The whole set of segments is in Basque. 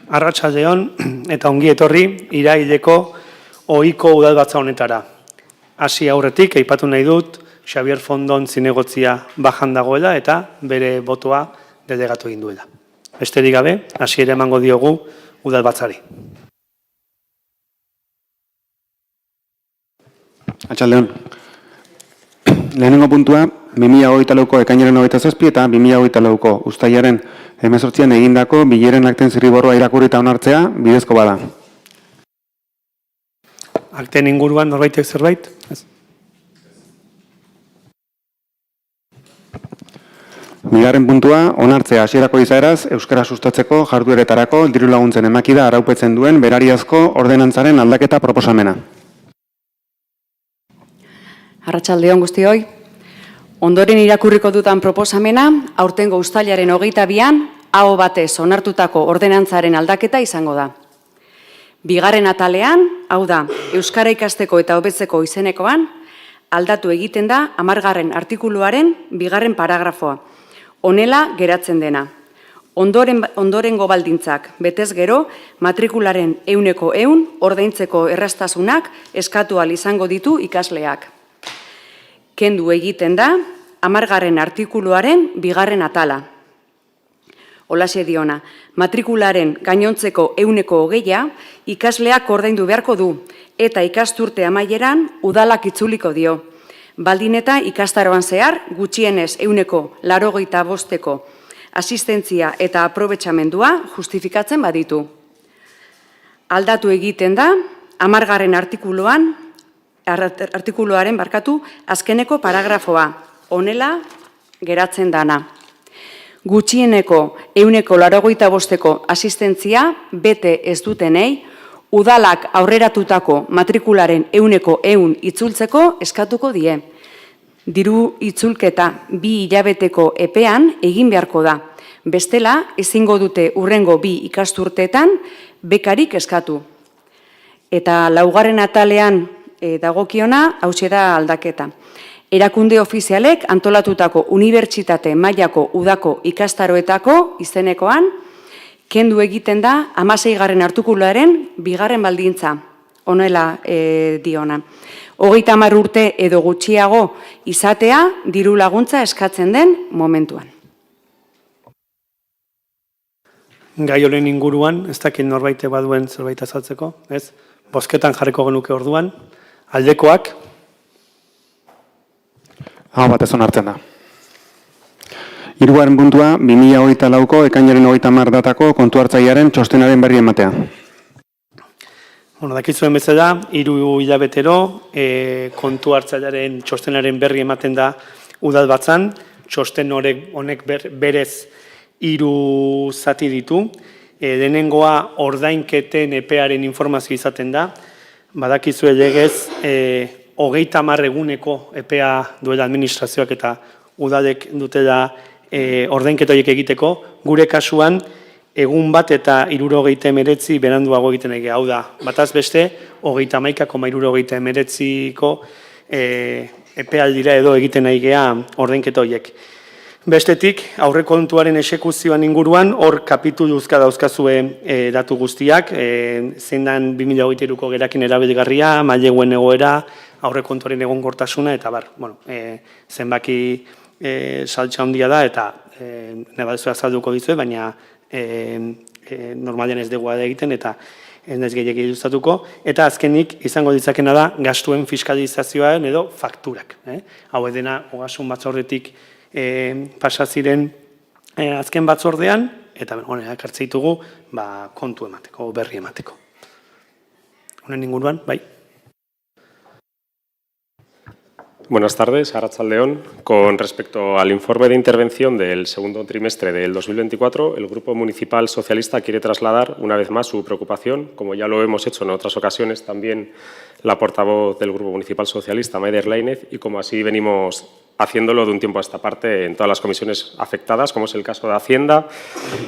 arratsaldeon eta ongi etorri iraileko ohiko udalbatza honetara. Hasi aurretik, aipatu nahi dut, Xabier Fondon zinegotzia bajan dagoela eta bere botoa delegatu egin duela. Besterik gabe, hasiera emango diogu udalbatzari. Arratsaldeon. Lehenengo puntua, 2024ko ekainaren 27 eta 2024ko uztailaren 18an egindako bileren akten zirriborroa irakurrita onartzea bidezko bada. Akten inguruan norbaitek zerbait? Ez. Bigarren puntua, onartzea hasierako izaeraz euskara sustatzeko jardueretarako diru laguntzen emakida araupetzen duen berariazko ordenantzaren aldaketa proposamena. Arratsaldeon guztioi. Ondoren irakurriko dutan proposamena, aurtengo uztailaren 22an, aho batez onartutako ordenantzaren aldaketa izango da. Bigarren atalean, hau da, euskara ikasteko eta hobetzeko izenekoan, aldatu egiten da 10. artikuluaren 2. paragrafoa. Honela geratzen dena. Ondorengo baldintzak betez gero, matrikularen 100% ordaintzeko erraztasunak eskatu ahal izango ditu ikasleak. Kendu egiten da 10. artikuluaren 2. atala. Holaxe diona, matrikularen gainontzeko 120 ikasleak ordaindu beharko du eta ikasturte amaieran udalak itzuliko dio. Baldin eta ikastaroan zehar gutxienez 185 asistentzia eta aprobetxamendua justifikatzen baditu. Aldatu egiten da 10. artikuluaren azkeneko paragrafoa, honela geratzen dana. Gutxieneko 185 asistentzia bete ez dutenei, udalak aurreratutako matrikularen 100% itzultzeko eskatuko die. Diru itzulketa 2 hilabeteko epean egin beharko da. Bestela, ezingo dute hurrengo 2 ikasturteetan bekarik eskatu. Eta 4. atalean dagokiona, hauxe da aldaketa. Erakunde ofizialek antolatutako unibertsitate mailako udako ikastaroetako izenekoan, kendu egiten da 16. artikuluaren 2. baldintza, honela diona. 30 urte edo gutxiago izatea diru laguntza eskatzen den momentuan. Gai honen inguruan, ez dakit norbaite baduen zerbait azaltzeko, ez? Bozketan jarriko genuke orduan, aldekoak. Aho batez onartzen da. Hirugarren puntua, 2024ko ekainaren 30 datako kontu hartzailearen txostenaren berri ematea. Dakizuen bezala, 3 hilabetero kontu hartzailearen txostenaren berri ematen da udalbatzan. Txosten honek berez 3 zati ditu. Denengoa ordainketen epearen informazio izaten da. Badakizue legez, 30 eguneko epea duela administrazioak eta udalek dutela ordainketa horiek egiteko. Gure kasuan, egun bat eta 69 beranduago egiten ege. Hau da, bataz beste, 30,69ko epealdira edo egiten egea ordainketa horiek. Bestetik, aurrekontuaren esekuzioan inguruan, hor kapituluzka dauzkazue datu guztiak, zein dan 2023ko gerakin erabilgarria, maileguen egoera, aurrekontuaren egonkortasuna, eta zenbaki saltza handia da, eta nebadezua azalduko dizue, baina normalean ez dugu egiten, eta ez naiz gehiago ilustatuko, eta azkenik izango ditzakena da gastuen fiskalizazioaren edo fakturak. Hau edena, ogasun batzordetik pasaziren azken batzordean, eta honenak hartzeitugu kontu emateko, berri emateko. Honen inguruan, bai. Buenas tardes, arratsaldeon. Con respecto al informe de intervención del segundo trimestre del 2024, el Grupo Municipal Socialista quiere trasladar una vez más su preocupación, como ya lo hemos hecho en otras ocasiones, también la portavoz del Grupo Municipal Socialista, Maider Lainez, y como así venimos haciéndolo de un tiempo a esta parte en todas las comisiones afectadas, como es el caso de Hacienda,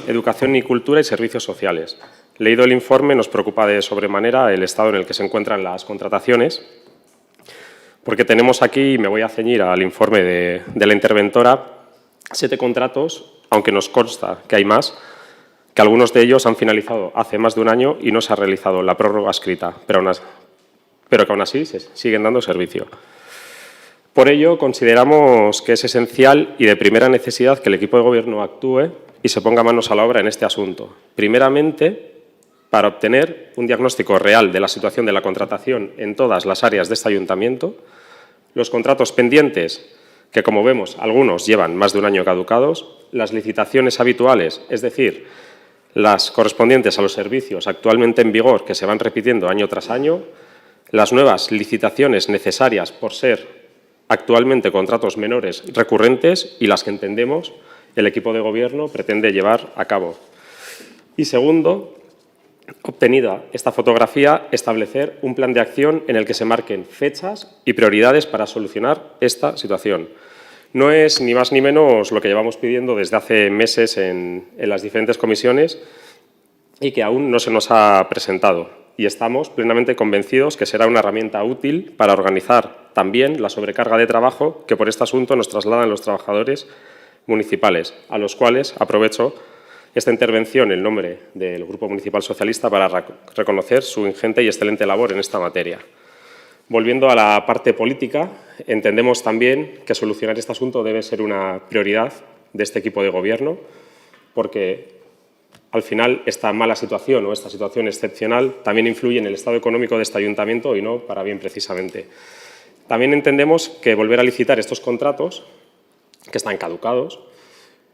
Educación y Cultura y Servicios Sociales. Leído el informe, nos preocupa de sobremanera el estado en el que se encuentran las contrataciones, porque tenemos aquí, y me voy a ceñir al informe de la interventora, 7 contratos, aunque nos consta que hay más, que algunos de ellos han finalizado hace más de un año y no se ha realizado la prórroga escrita, pero que aún así se siguen dando servicio. Por ello, consideramos que es esencial y de primera necesidad que el equipo de Gobierno actúe y se ponga manos a la obra en este asunto. Primeramente, para obtener un diagnóstico real de la situación de la contratación en todas las áreas de este ayuntamiento, los contratos pendientes, que como vemos algunos llevan más de un año caducados, las licitaciones habituales, es decir, las correspondientes a los servicios actualmente en vigor que se van repitiendo año tras año, las nuevas licitaciones necesarias por ser actualmente contratos menores recurrentes y las que entendemos el equipo de Gobierno pretende llevar a cabo. Y segundo, obtenida esta fotografía, establecer un plan de acción en el que se marquen fechas y prioridades para solucionar esta situación. No es ni más ni menos lo que llevamos pidiendo desde hace meses en las diferentes comisiones y que aún no se nos ha presentado. Y estamos plenamente convencidos que será una herramienta útil para organizar también la sobrecarga de trabajo que por este asunto nos trasladan los trabajadores municipales, a los cuales aprovecho esta intervención en nombre del Grupo Municipal Socialista para reconocer su ingente y excelente labor en esta materia. Volviendo a la parte política, entendemos también que solucionar este asunto debe ser una prioridad de este equipo de Gobierno, porque al final esta mala situación o esta situación excepcional también influye en el estado económico de este ayuntamiento y no para bien precisamente. También entendemos que volver a licitar estos contratos, que están caducados,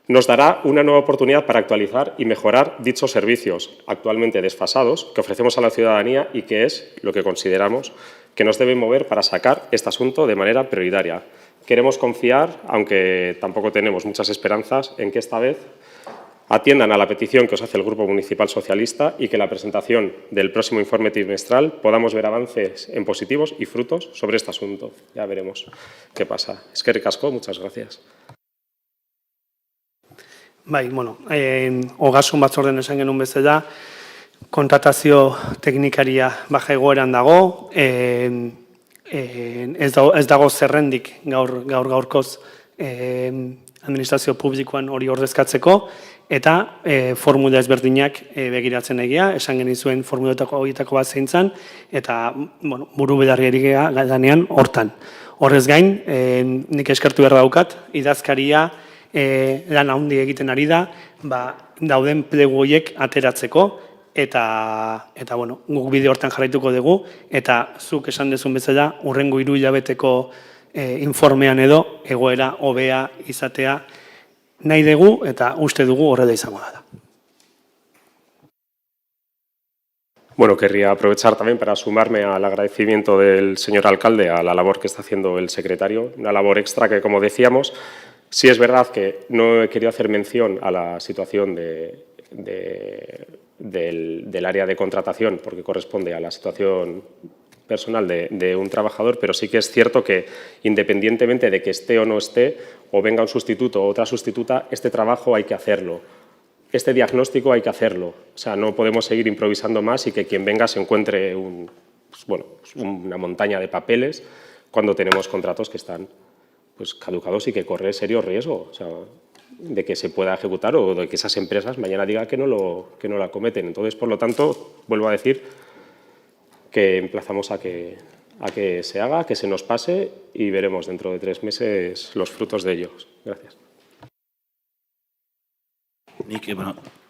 nos dará una nueva oportunidad para actualizar y mejorar dichos servicios actualmente desfasados que ofrecemos a la ciudadanía y que es lo que consideramos que nos debe mover para sacar este asunto de manera prioritaria. Queremos confiar, aunque tampoco tenemos muchas esperanzas, en que esta vez atiendan a la petición que os hace el Grupo Municipal Socialista y que en la presentación del próximo informe trimestral podamos ver avances en positivos y frutos sobre este asunto. Ya veremos qué pasa. Eskerrik asko, muchas gracias. Bai, ogasun batzordean esan genuen bezala, kontratazio teknikaria baja egoeran dago, ez dago zerrendik gaurkoz administrazio publikoan hori ordezkatzeko, eta formula ezberdinak begiratzen egia, esan genizuen formuletako horietako bat zeintzan, eta buru belarri erigea ganean hortan. Horrez gain, nik eskertu behar daukat, idazkaria lan handi egiten ari da, dauden plegu horiek ateratzeko, eta guk bide hortan jarraituko dugu, eta zuk esan dezun bezala, hurrengo 3 hilabeteko informean edo egoera hobea izatea nahi dugu eta uste dugu horrela izango da. Bueno, querría aprovechar también para sumarme al agradecimiento del señor alcalde a la labor que está haciendo el secretario, una labor extra que, como decíamos, sí es verdad que no he querido hacer mención a la situación del área de contratación, porque corresponde a la situación personal de un trabajador, pero sí que es cierto que independientemente de que esté o no esté, o venga un sustituto o otra sustituta, este trabajo hay que hacerlo. Este diagnóstico hay que hacerlo. O sea, no podemos seguir improvisando más y que quien venga se encuentre una montaña de papeles cuando tenemos contratos que están caducados y que corre serio riesgo, o sea, de que se pueda ejecutar o de que esas empresas mañana digan que no la cometen. Entonces, por lo tanto, vuelvo a decir que emplazamos a que se haga, que se nos pase y veremos dentro de 3 meses los frutos de ellos. Gracias. Nik,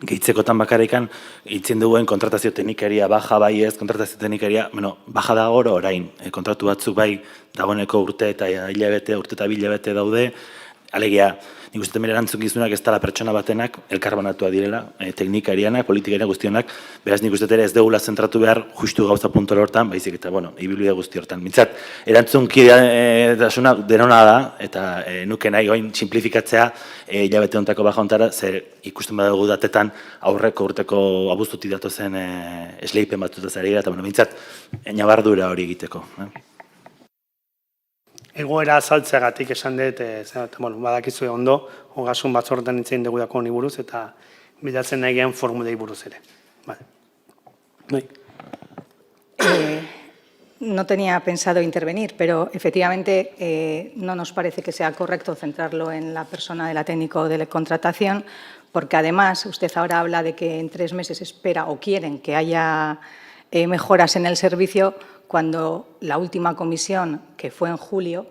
gehitzekotan bakarrikan hitzen duen kontratazio teknikaria baja bai ez, kontratazio teknikaria, baja da orain, kontratu batzuk bai dagoeneko urte eta hilabete daude, alegia, nik uste temera erantzukizunak ez dela pertsona batenak, elkarbanatua direla, teknikarianak, politikarianak guztionak, beraz nik uste ere ez degula zentratu behar justu gauza puntu hortan, baizik eta, ibilbide guzti hortan. Mintzat, erantzunkidetasuna denona da, eta nuke nahi goin simplifikatzea hilabete hontako baja hontara, zer ikusten badago datetan aurreko urteko abuztutik datozen esleipen batutaz ari gara, eta mintzat, nabardura hori egiteko. Egoera azaltzeagatik esan dut, badakizue ondo, ogasun batzordean hitzein dugu dako honi buruz, eta bilatzen nahi gehan formulei buruz ere. No tenía pensado intervenir, pero efectivamente no nos parece que sea correcto centrarlo en la persona de la técnico de contratación, porque además usted ahora habla de que en 3 meses espera o quieren que haya mejoras en el servicio, cuando la última comisión, que fue en julio,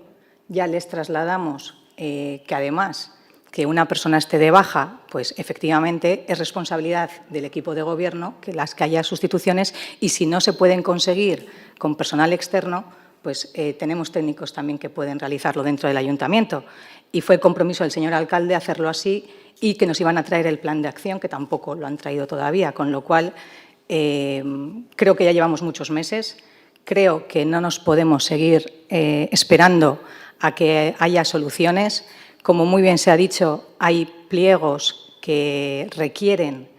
ya les trasladamos que además que una persona esté de baja, pues efectivamente es responsabilidad del equipo de gobierno que haya sustituciones, y si no se pueden conseguir con personal externo, pues tenemos técnicos también que pueden realizarlo dentro del ayuntamiento. Y fue compromiso del señor alcalde hacerlo así, y que nos iban a traer el plan de acción, que tampoco lo han traído todavía, con lo cual creo que ya llevamos muchos meses. Creo que no nos podemos seguir esperando a que haya soluciones. Como muy bien se ha dicho, hay pliegos que requieren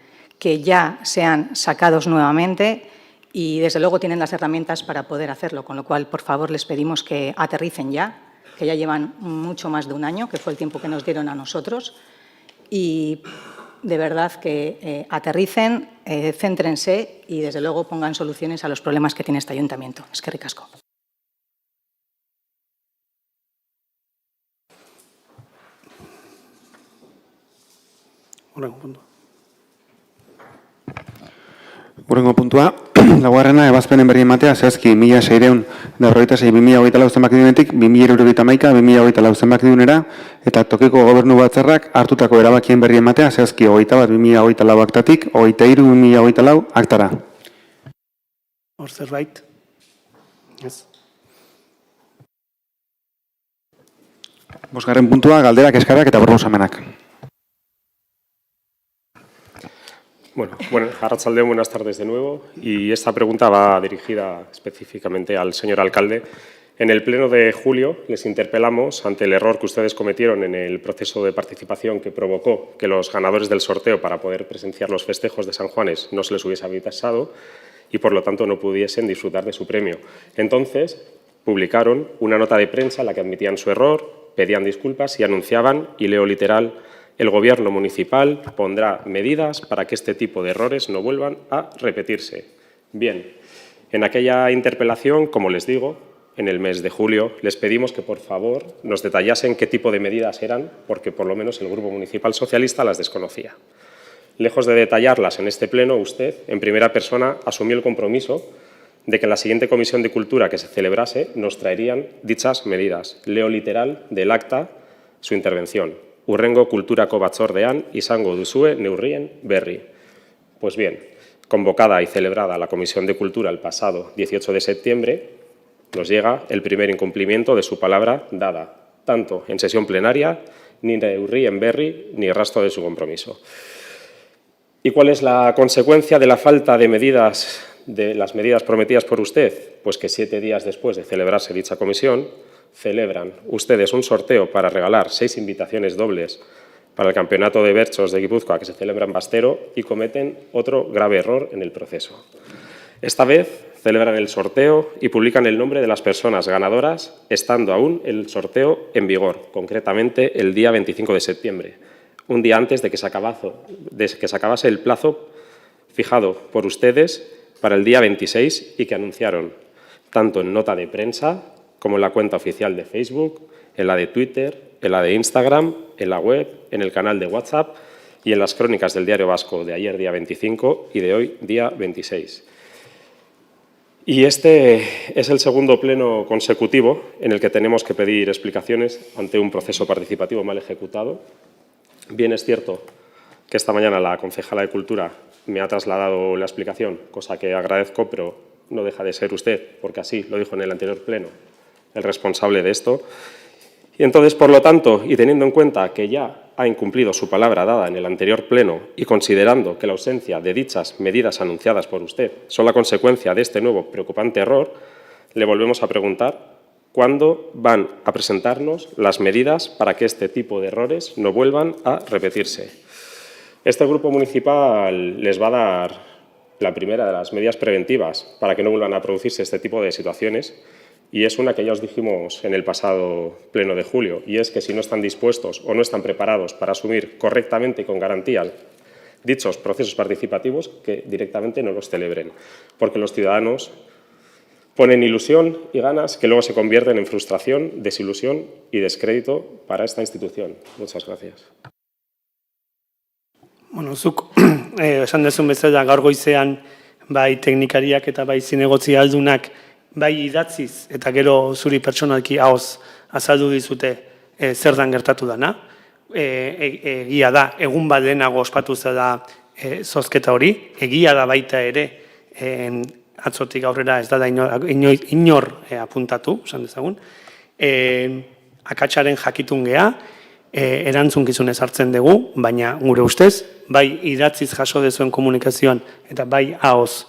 que ya sean sacados nuevamente y, desde luego, tienen las herramientas para poder hacerlo, con lo cual, por favor, les pedimos que aterricen ya, que ya llevan mucho más de un año, que fue el tiempo que nos dieron a nosotros, y de verdad que aterricen, céntrense y, desde luego, pongan soluciones a los problemas que tiene este ayuntamiento. Eskerrik asko. Hurrengo puntua, laugarrena ebazpenen berri ematea, zehazki 1696/2024 zenbaki dinetik 2071/2024 zenbaki dinera, eta tokiko gobernu batzarrak hartutako erabakien berri ematea, zehazki 21/2024 aktatik 23/2024 aktara. Hor zerbait? Ez. Bosgarren puntua, galderak, eskarak eta proposamenak. Bueno, arratsaldeon, buenas tardes de nuevo. Y esta pregunta va dirigida específicamente al señor alcalde. En el pleno de julio les interpelamos ante el error que ustedes cometieron en el proceso de participación que provocó que los ganadores del sorteo para poder presenciar los festejos de San Juanes no se les hubiese avisado y, por lo tanto, no pudiesen disfrutar de su premio. Entonces, publicaron una nota de prensa en la que admitían su error, pedían disculpas y anunciaban, y leo literal: el Gobierno municipal pondrá medidas para que este tipo de errores no vuelvan a repetirse. Bien, en aquella interpelación, como les digo, en el mes de julio, les pedimos que, por favor, nos detallasen qué tipo de medidas eran, porque por lo menos el Grupo Municipal Socialista las desconocía. Lejos de detallarlas en este pleno, usted, en primera persona, asumió el compromiso de que en la siguiente Comisión de Cultura que se celebrase nos traerían dichas medidas. Leo literal del acta su intervención: Hurrengo kulturako batzordean izango duzue neurrien berri. Pues bien, convocada y celebrada la Comisión de Cultura el pasado 18 de septiembre, nos llega el primer incumplimiento de su palabra dada, tanto en sesión plenaria, ni neurrien berri, ni rastro de su compromiso. ¿Y cuál es la consecuencia de la falta de medidas, de las medidas prometidas por usted? Pues que 7 días después de celebrarse dicha comisión, celebran ustedes un sorteo para regalar 6 invitaciones dobles para el Campeonato de Bertsos de Guipúzcoa que se celebra en Bastero y cometen otro grave error en el proceso. Esta vez celebran el sorteo y publican el nombre de las personas ganadoras, estando aún el sorteo en vigor, concretamente el día 25 de septiembre, un día antes de que se acabase el plazo fijado por ustedes para el día 26 y que anunciaron tanto en nota de prensa como en la cuenta oficial de Facebook, en la de Twitter, en la de Instagram, en la web, en el canal de WhatsApp y en las crónicas del Diario Vasco de ayer, día 25, y de hoy, día 26. Y este es el segundo pleno consecutivo en el que tenemos que pedir explicaciones ante un proceso participativo mal ejecutado. Bien es cierto que esta mañana la concejala de Cultura me ha trasladado la explicación, cosa que agradezco, pero no deja de ser usted, porque así lo dijo en el anterior pleno, el responsable de esto. Y entonces, por lo tanto, y teniendo en cuenta que ya ha incumplido su palabra dada en el anterior pleno y considerando que la ausencia de dichas medidas anunciadas por usted son la consecuencia de este nuevo preocupante error, le volvemos a preguntar cuándo van a presentarnos las medidas para que este tipo de errores no vuelvan a repetirse. Este grupo municipal les va a dar la primera de las medidas preventivas para que no vuelvan a producirse este tipo de situaciones, y es una que ya os dijimos en el pasado pleno de julio, y es que si no están dispuestos o no están preparados para asumir correctamente y con garantía dichos procesos participativos, que directamente no los celebren, porque los ciudadanos ponen ilusión y ganas que luego se convierten en frustración, desilusión y descrédito para esta institución. Muchas gracias. Bueno, zuk esan dezun bezala gaur goizean bai teknikariak eta bai zinegotzi aldunak bai idatziz eta gero zuri pertsonalki ahoz azaldu dizute zer dan gertatu dana. Egia da, egun bat lehenago ospatu zela zozketa hori, egia da baita ere atzotik aurrera ez da inor apuntatu, esan dezagun. Akatsaren jakitun gea, erantzunkizunez hartzen dugu, baina gure ustez, bai idatziz jaso dezuen komunikazioan eta bai ahoz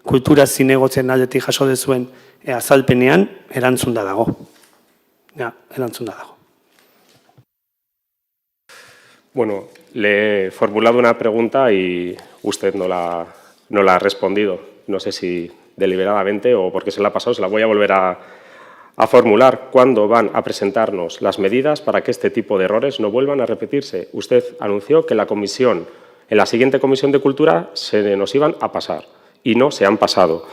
kultura zinegotzen aldetik jaso dezuen azalpenean erantzunda dago. Erantzunda dago. Bueno, le he formulado una pregunta y usted no la ha respondido. No sé si deliberadamente o porque se la ha pasado, se la voy a volver a formular. ¿Cuándo van a presentarnos las medidas para que este tipo de errores no vuelvan a repetirse? Usted anunció que en la siguiente Comisión de Cultura se nos iban a pasar y no se han pasado.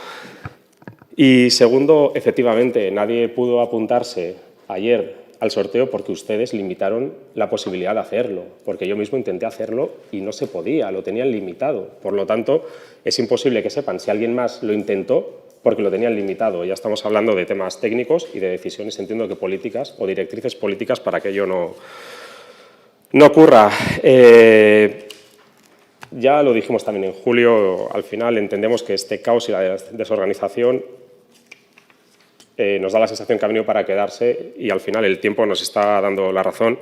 Y segundo, efectivamente, nadie pudo apuntarse ayer al sorteo porque ustedes limitaron la posibilidad de hacerlo, porque yo mismo intenté hacerlo y no se podía, lo tenían limitado. Por lo tanto, es imposible que sepan si alguien más lo intentó porque lo tenían limitado. Ya estamos hablando de temas técnicos y de decisiones, entiendo que políticas o directrices políticas para que ello no ocurra. Ya lo dijimos también en julio, al final entendemos que este caos y la desorganización nos da la sensación que ha venido para quedarse y al final el tiempo nos está dando la razón.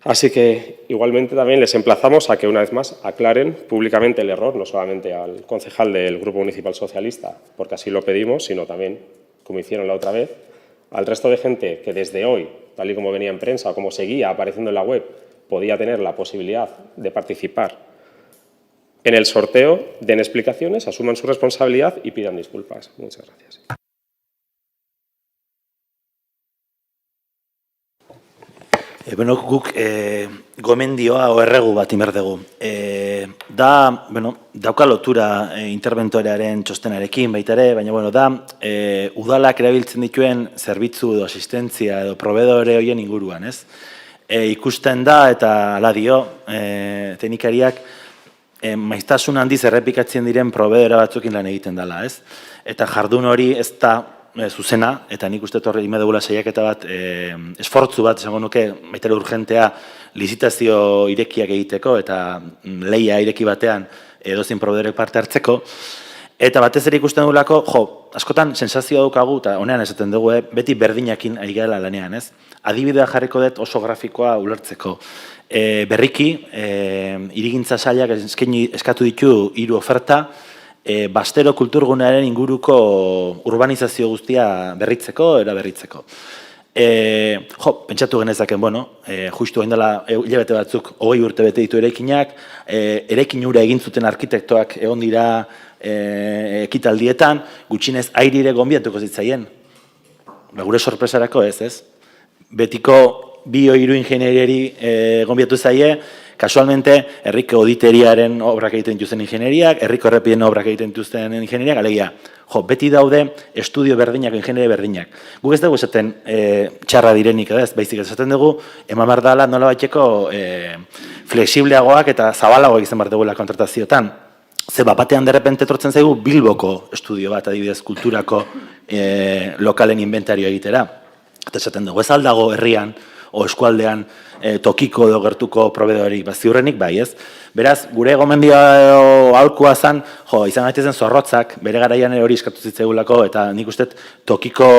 Así que igualmente también les emplazamos a que una vez más aclaren públicamente el error, no solamente al concejal del Grupo Municipal Socialista, porque así lo pedimos, sino también, como hicieron la otra vez, al resto de gente que desde hoy, tal y como venía en prensa o como seguía apareciendo en la web, podía tener la posibilidad de participar en el sorteo, den explicaciones, asuman su responsabilidad y pidan disculpas. Muchas gracias. Bueno, guk gomendioa oerregu bat inber dugu. Dauka lotura interventorearen txostenarekin baita ere, baina da udalak erabiltzen dituen zerbitzu edo asistentzia edo proveedore horien inguruan, ez? Ikusten da eta hala dio teknikariak maiztasun handiz errepikatzen diren proveedora batzukin lan egiten dela, ez? Eta jardun hori ez da zuzena, eta nik uste torre ime dugula saiaketa bat, esfortzu bat, esango nuke, baitera urgentea lizitazio irekiak egiteko, eta leia ireki batean edozin proveedorek parte hartzeko, eta batez ere ikusten dugulako, askotan sensazioa daukagu, eta honean esaten dugu, beti berdinakin ari garela lanean, ez? Adibidea jarriko dut oso grafikoa ulertzeko. Berriki, hirigintza sailak eskatu ditu 3 oferta, Bastero kulturgunearen inguruko urbanizazio guztia berritzeko, eraberritzeko. Pentsatu genezaken, justu hain dela hilabete batzuk 20 urte bete ditu eraikinak, eraikin hura egin zuten arkitektoak egon dira ekitaldietan, gutxinez airire gonbiatuko zitzaien. Gure sorpresarako ez? Betiko 2-3 ingenieri gonbiatu zaie, kasualmente, herriko auditeriaren obrak egiten dituzten ingenieriak, herriko errepiden obrak egiten dituzten ingenieriak, alegia, beti daude estudio berdinak, ingenieri berdinak. Guk ez dugu esaten txarra direnik, baizik esaten dugu, eman behar dela nola baiteko fleksibleagoak eta zabalagoak izan behar dugula kontratazioetan. Ze batean derrepente etortzen zaigu Bilboko estudio bat, adibidez, kulturako lokalen inventarioa egitera. Eta esaten dugu, ez aldago herrian, o eskualdean tokiko edo gertuko proveedori ziurrenik bai, ez? Beraz, gure gomendio aholkua zen, izan gaitezen zorrotzak, bere garaian hori eskatu zitzaigulako, eta nik uste tokiko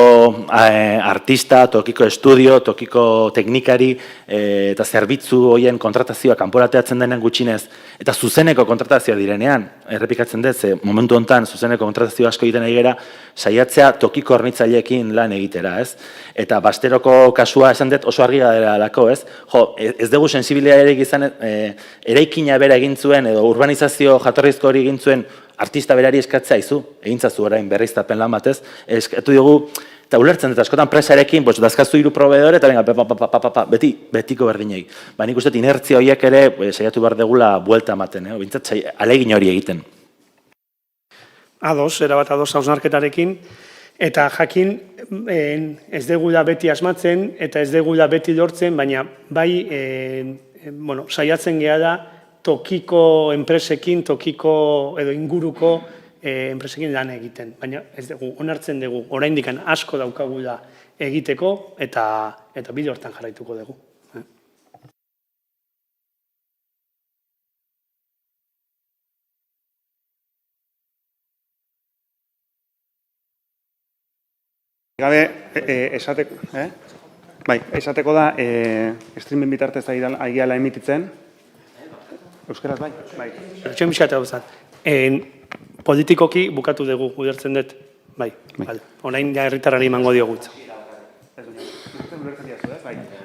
artista, tokiko estudio, tokiko teknikari eta zerbitzu horien kontratazioa kanporateatzen denen gutxinez, eta zuzeneko kontratazioa direnean, errepikatzen dut, momentu honetan zuzeneko kontratazio asko egiten ari gera, saiatzea tokiko hornitzaileekin lan egitera, ez? Eta Basteroko kasua esan dut oso argia dela alako, ez? Ez dugu sensibilitatea ere izan eraikina bera egin zuen edo urbanizazio jatorrizko hori egin zuen artista berari eskatzea izu, egintzazu orain berriztapen lan batez, eskatu dugu, eta ulertzen dut askotan presarekin, dazkazu 3 proveedore eta venga, betiko berdinei. Nik uste inertzia horiek ere saiatu behar degula buelta ematen, bintzat alegin hori egiten. Erabat ados hausnarketarekin, eta jakin ez degula beti asmatzen eta ez degula beti lortzen, baina bai saiatzen geha da tokiko enpresekin, tokiko edo inguruko enpresekin lan egiten. Baina ez dugu, onartzen dugu, oraindik asko daukagula egiteko eta bide hortan jarraituko dugu. Gabe, esateko da, streamen bitartez aigeala emititzen. Euskaraz, bai? Etxen bizkate gauzat. Politikoki bukatu dugu, udertzen dut. Bai. Orain ja herritarrari emango dio gutza.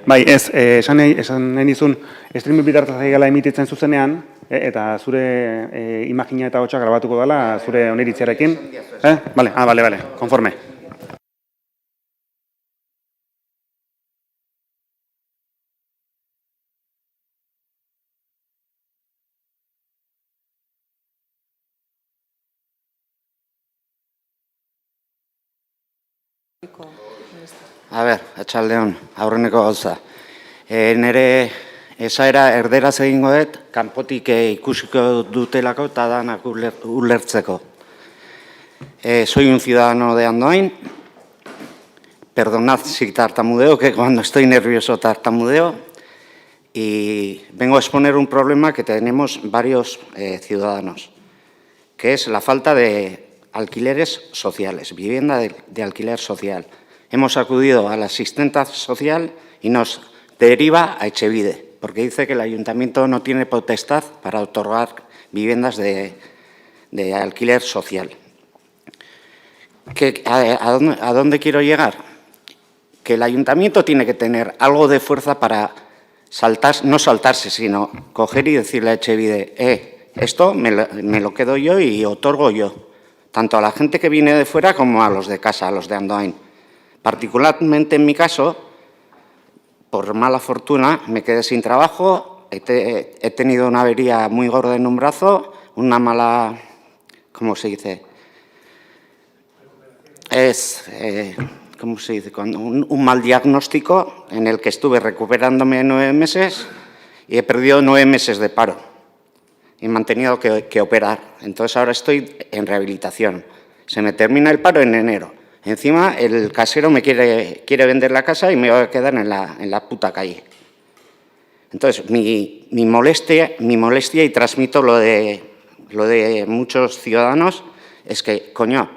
Bai, esan nahi nizun, streamen bitartez aigeala emititzen zuzenean, eta zure imagina eta hotxa grabatuko dela, zure oniritziarekin. Bale, konforme. A ber, atxaldeon, aurreneko gauza. Nire esaera erderaz egingo dut, kanpotik ikusiko dutelako eta danak ulertzeko. Soy un ciudadano de Andoain. Perdonad si tartamudeo, que cuando estoy nervioso tartamudeo. Y vengo a exponer un problema que tenemos varios ciudadanos, que es la falta de alquileres sociales, vivienda de alquiler social. Hemos acudido al asistente social y nos deriva a Etxebide, porque dice que el ayuntamiento no tiene potestad para otorgar viviendas de alquiler social. ¿A dónde quiero llegar? Que el ayuntamiento tiene que tener algo de fuerza para no saltarse, sino coger y decirle a Etxebide, esto me lo quedo yo y otorgo yo, tanto a la gente que viene de fuera como a los de casa, a los de Andoain. Particularmente en mi caso, por mala fortuna, me quedé sin trabajo, he tenido una avería muy gorda en un brazo, una mala, ¿cómo se dice? ¿Cómo se dice? Un mal diagnóstico en el que estuve recuperándome 9 meses y he perdido 9 meses de paro y me han tenido que operar. Entonces ahora estoy en rehabilitación. Se me termina el paro en enero. Encima el casero me quiere vender la casa y me voy a quedar en la puta calle. Entonces mi molestia, y transmito lo de muchos ciudadanos, es que, coño,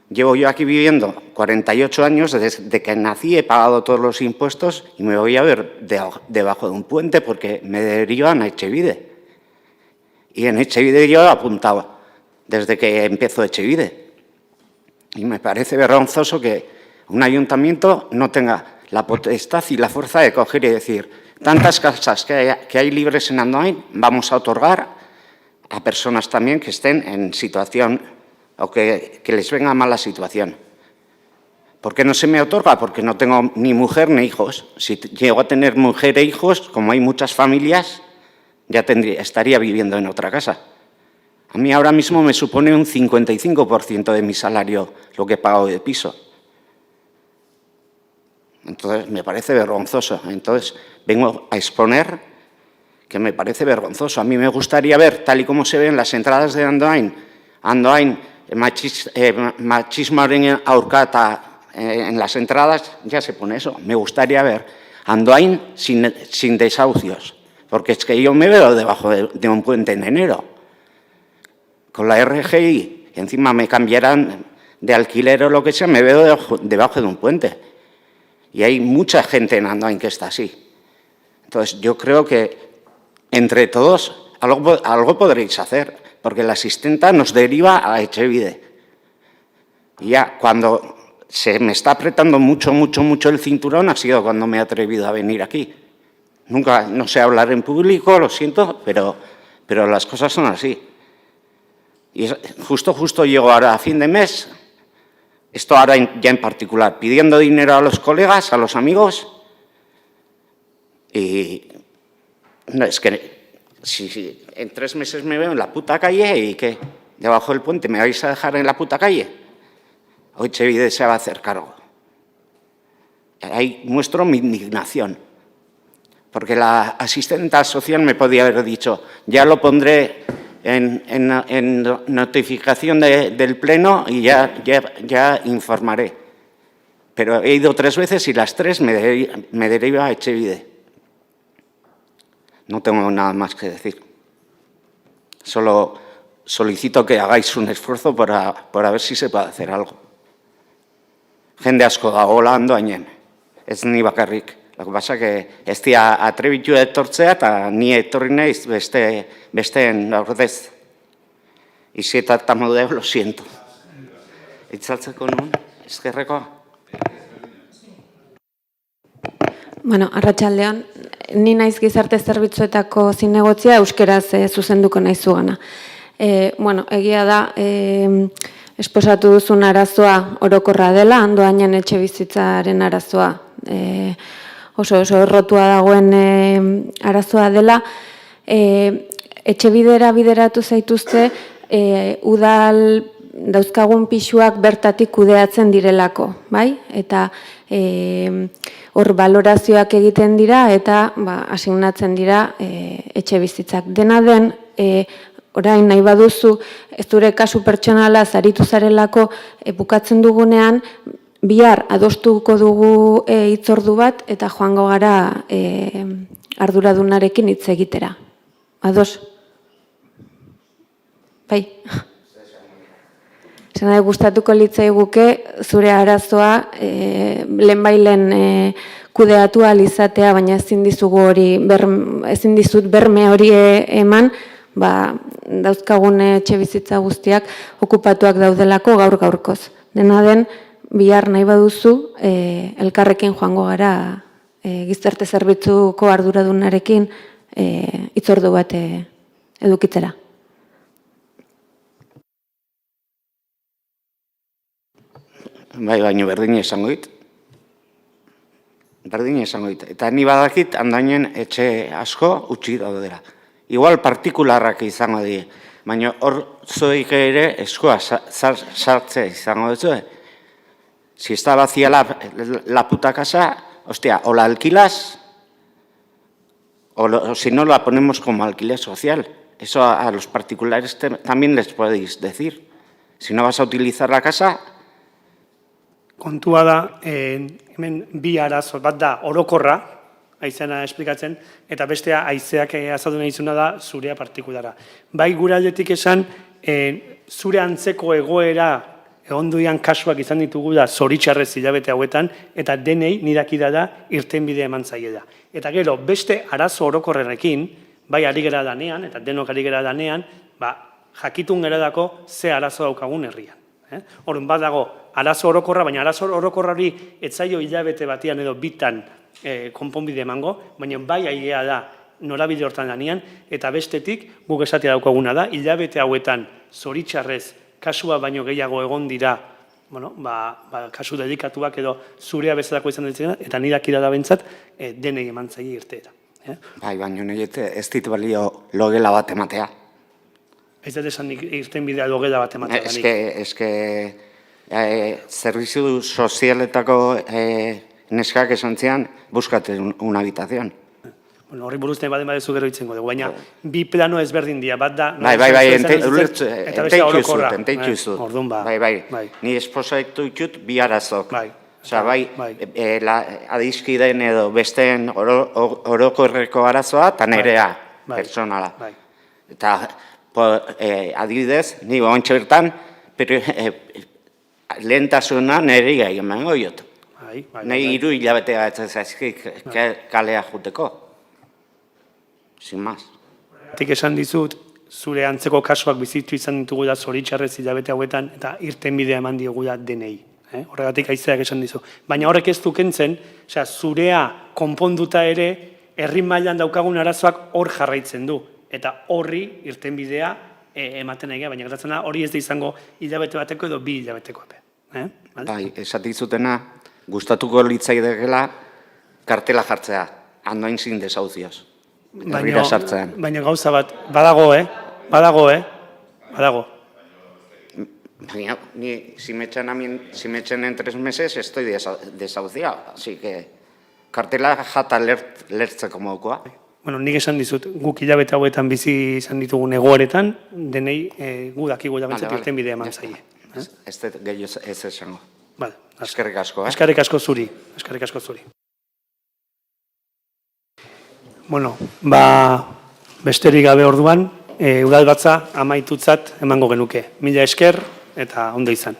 llevo yo aquí viviendo 48 años, desde que nací he pagado todos los impuestos y me voy a ver debajo de un puente porque me derivan a Etxebide. Y en Etxebide yo apuntaba desde que empezó Etxebide. Y me parece vergonzoso que un ayuntamiento no tenga la potestad y la fuerza de coger y decir tantas casas que hay libres en Andoain vamos a otorgar a personas también que estén en situación o que les venga mal la situación. ¿Por qué no se me otorga? Porque no tengo ni mujer ni hijos. Si llego a tener mujer e hijos, como hay muchas familias, ya estaría viviendo en otra casa. A mí ahora mismo me supone un 55% de mi salario lo que he pagado de piso. Entonces, me parece vergonzoso. Entonces, vengo a exponer que me parece vergonzoso. A mí me gustaría ver, tal y como se ve en las entradas de Andoain, machismoaren aurka en las entradas ya se pone eso. Me gustaría ver Andoain sin desahucios, porque es que yo me veo debajo de un puente en enero. Con la RGI, encima me cambiarán de alquiler o lo que sea, me veo debajo de un puente. Y hay mucha gente en Andoain que está así. Entonces, yo creo que entre todos algo podréis hacer, porque la asistenta nos deriva a Etxebide. Y ya cuando se me está apretando mucho el cinturón ha sido cuando me he atrevido a venir aquí. No sé hablar en público, lo siento, pero las cosas son así. Y justo llego ahora a fin de mes, esto ahora ya en particular, pidiendo dinero a los colegas, a los amigos, y no, es que si en 3 meses me veo en la puta calle y ¿qué? Debajo del puente, ¿me vais a dejar en la puta calle? Hoy Etxebide se va a hacer cargo. Ahí muestro mi indignación, Porque la asistenta social me podía haber dicho, ya lo pondré en notificación del Pleno y ya informaré. Pero he ido 3 veces y las 3 me deriva a Etxebide. No tengo nada más que decir. Solo solicito que hagáis un esfuerzo por ver si se puede hacer algo. Jende asko dagoela ondoainen, ez ni bakarrik. Lo que pasa que ez dira atrebitu etortzea eta ni etorri naiz besteen ordez. Izieta modeo, lo siento. Itzaltzeko nuen, eskerrekoa. Bueno, arratsaldeon, ni naiz gizarte zerbitzuetako zinegotzia euskeraz zuzenduko naizugana. Bueno, egia da, esposatu duzun arazoa orokorra dela, Andoainen etxe bizitzaren arazoa. Oso errotua dagoen arazoa dela. Etxe bidera bideratu zaituzte, udal dauzkagun pisuak bertatik kudeatzen direlako, bai? Eta hor balorazioak egiten dira eta asignatzen dira etxe bizitzak. Dena den, orain nahi baduzu, ez zure kasu pertsonala zaritu zarelako bukatzen dugunean, bihar adostuko dugu hitzordu bat eta joango gara arduradunarekin hitz egitera. Ados? Bai? Zena gustatuko litzaiguke zure arazoa lehenbailen kudeatu ahal izatea, baina ezin dizut berme hori eman, dauzkagun etxe bizitza guztiak okupatuak daudelako gaur-gaurkoz. Dena den, bihar nahi baduzu, elkarrekin joango gara gizarte zerbitzuko arduradunarekin hitzordu bat edukitzera. Bai, baina berdin esango dit. Eta ni badakit Andoainen etxe asko utzi daudela. Igual partikularrak izango die, baina hor zoik ere eskua sartzea izango duzu. Si está vacía la puta casa, hostia, o la alquilas, o si no la ponemos como alquiler social. Eso a los particulares también les podéis decir. Si no vas a utilizar la casa... Kontua da, hemen bi arazo, bat da orokorra, haizena esplikatzen, eta bestea haizeak azaldu nahi izuna da zurea partikulara. Bai gure aldetik esan, zure antzeko egoera egonduian kasuak izan ditugu da zoritxarrez hilabete hauetan, eta denei nirakida da irtenbide eman zaie da. Eta gero, beste arazo orokorrenekin, bai ari gera danean, eta denok ari gera danean, jakitun gera dako ze arazo daukagun herrian. Horren bat dago, arazo orokorra, baina arazo orokorra hori etzaio hilabete batian edo bitan konponbide emango, baina bai aigea da norabide hortan danean, eta bestetik guk esatea daukaguna da, hilabete hauetan zoritxarrez kasua baino gehiago egon dira, kasu dedikatuak edo zurea bezalako izan ditzen, eta nirakira da bentsat, denei eman zaili irteera. Bai, baina ez dit balio logela bat ematea. Ez da esan irtenbidea logela bat ematea. Ez que zerbitzu sozialetako neskak esan zian, buskate una habitación. Horri buruzten baden badezu gero itzengo dugu, baina bi plano ezberdin dira, bat da... Bai, enteitzu zut. Orduan Bai, ni esposaitu ditut bi arazok. Osa, bai, adizkideen edo besteen orokorreko arazoa eta nerea personala. Eta adibidez, ni ontsa bertan, lehentasuna nire gai emango jot. Nahi 3 hilabetea ez zaizkik kalea juteko. Sin más. Tik esan dizut, zure antzeko kasuak bizitu izan ditugu da zoritxarrez hilabete hauetan eta irtenbidea eman diogu da denei. Horregatik aizeak esan dizu. Baina horrek ez du kentzen, zurea konponduta ere, herri mailan daukagun arazoak hor jarraitzen du. Eta horri irtenbidea ematen egia, baina gertatzen da hori ez da izango hilabete bateko edo 2 hilabeteko epe. Bai, esatik zutena, gustatuko litzaidekela kartela jartzea, Andoain sin desauzioz. Baina gauza bat, badago. Baina, si me echan en 3 meses estoy desahuciado, así que Kartela jata lertzeko modukoa. Bueno, nik esan dizut, guk hilabete hauetan bizi izan ditugun egoeretan, denei gu dakigu jabetzat irten bidea eman zaie. Ez dut gehiago ez esango. Vale, Eskerrik asko, Eskerrik asko zuri, eskerrik asko zuri. Bueno, besterik gabe orduan, udalbatza amaitutzat emango genuke. Mila esker eta ondo izan.